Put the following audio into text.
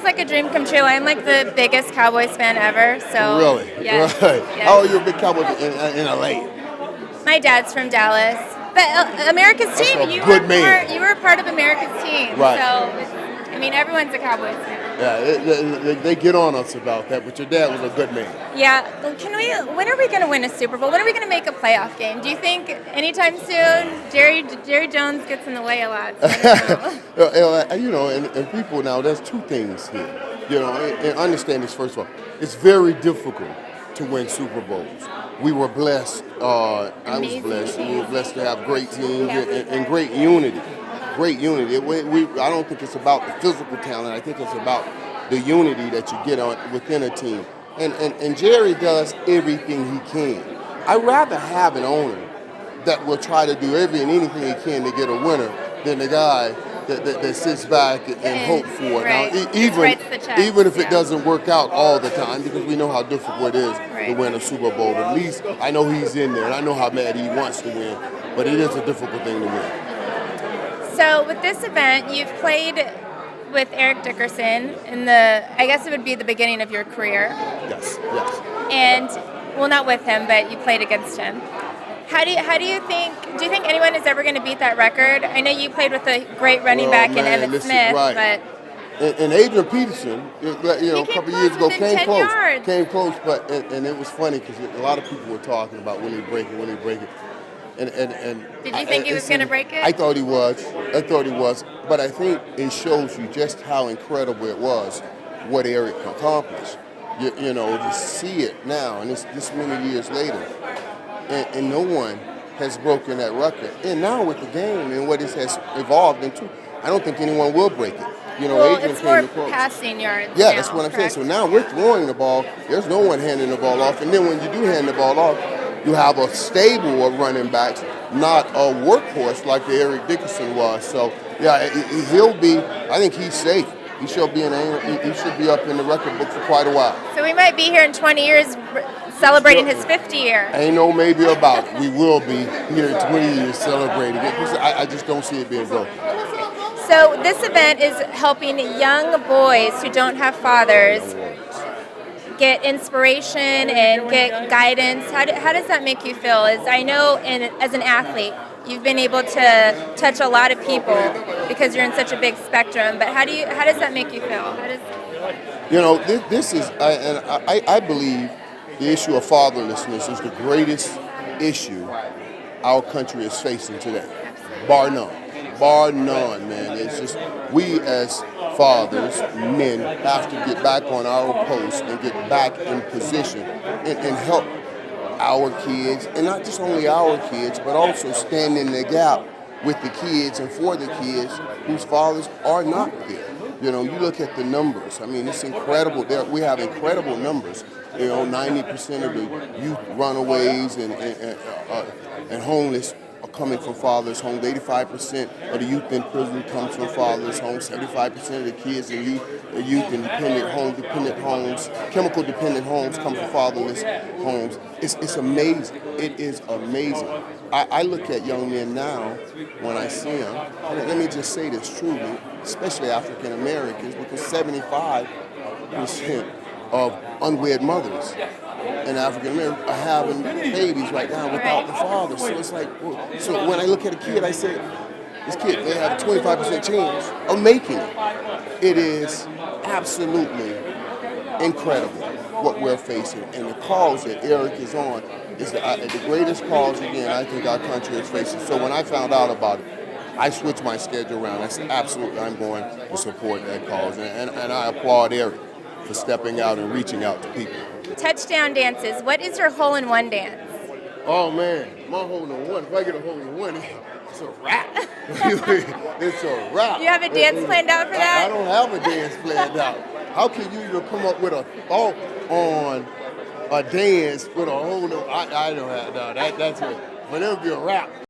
like a dream come true. I'm like the biggest Cowboys fan ever. So Really? yes, Right. yes. Oh, you're a big Cowboy in LA. My dad's from Dallas, but America's That's team. a good man. You were a part of America's team. Right. So I mean, everyone's a Cowboys fan. Yeah, they get on us about that, but your dad was a good man. Yeah. When are we going to win a Super Bowl? When are we going to make a playoff game? Do you think anytime soon? Jerry Jones gets in the way a lot. So I don't know. You know, and people now, there's two things here. You know, and understand this first of all. It's very difficult to win Super Bowls. We were blessed. I was Amazing blessed. We teams. were blessed to have great teams Yeah. and great unity. Great unity. I don't think it's about the physical talent. I think it's about the unity that you get within a team. And Jerry does everything he can. I'd rather have an owner that will try to do everything and anything he can to get a winner than the guy that sits back and hope for it. Right. Now, Just writes the checks, even if it yeah. doesn't work out all the time, because we know how difficult it is to Right. win a Super Bowl. But at least I know he's in there, and I know how bad he wants to win. But it is a difficult thing to win. So with this event, you've played with Eric Dickerson I guess it would be the beginning of your career. Yes. And well, not with him, but you played against him. How do you think? Do you think anyone is ever going to beat that record? I know you played with a great running back in Emmitt Smith, right. but And Adrian Peterson, you know, a couple years ago within 10 yards. came close, but and it was funny because a lot of people were talking about will he break it. And did you think he was going to break it? I thought he was, but I think it shows you just how incredible it was what Eric accomplished. You know, to see it now, and it's this many years later, and no one has broken that record. And now with the game and what it has evolved into, I don't think anyone will break it. You know, well, Adrian it's came more to close. passing yards. Yeah, now, that's what I'm saying. correct? So now we're throwing the ball. There's no one handing the ball off. And then when you do hand the ball off, you have a stable of running backs, not a workhorse like the Eric Dickerson was. So, yeah, he'll be, I think he's safe. He should be he should be up in the record book for quite a while. So we might be here in 20 years celebrating his 50 year. Ain't no maybe about it. We will be here in 20 years celebrating it. I just don't see it being broken. So this event is helping young boys who don't have fathers get inspiration and get guidance. How does that make you feel? As I know, as an athlete, you've been able to touch a lot of people because you're in such a big spectrum. But how does that make you feel? You know, this is, I believe the issue of fatherlessness is the greatest issue our country is facing today, bar none. Bar none, man. It's just we as fathers, men, have to get back on our post and get back in position and help our kids, and not just only our kids, but also stand in the gap with the kids and for the kids whose fathers are not there. You know, you look at the numbers. I mean, it's incredible. We have incredible numbers. You know, 90% of the youth runaways and homeless are coming from fathers' homes. 85% of the youth in prison comes from fathers' homes. 75% of the kids in youth in dependent homes, chemical dependent homes come from fatherless homes. It's amazing. It is amazing. I look at young men now when I see them, and let me just say this truly, especially African Americans, because 75% of unwed mothers in African Americans are having babies right now without the father. So it's like, so when I look at a kid, I say, this kid, they have a 25% chance of making it. It is absolutely incredible what we're facing. And the cause that Eric is on is the greatest cause, again, I think our country is facing. So when I found out about it, I switched my schedule around. I said, absolutely, I'm going to support that cause. And I applaud Eric for stepping out and reaching out to people. Touchdown dances. What is your hole-in-one dance? Oh, man, my hole-in-one, if I get a hole-in-one, it's a wrap. It's a wrap. Do you have a dance planned out for that? I don't have a dance planned out. How can you even come up with a thought on a dance with a hole-in-one? I don't have, no, that's it. But it'll be a wrap.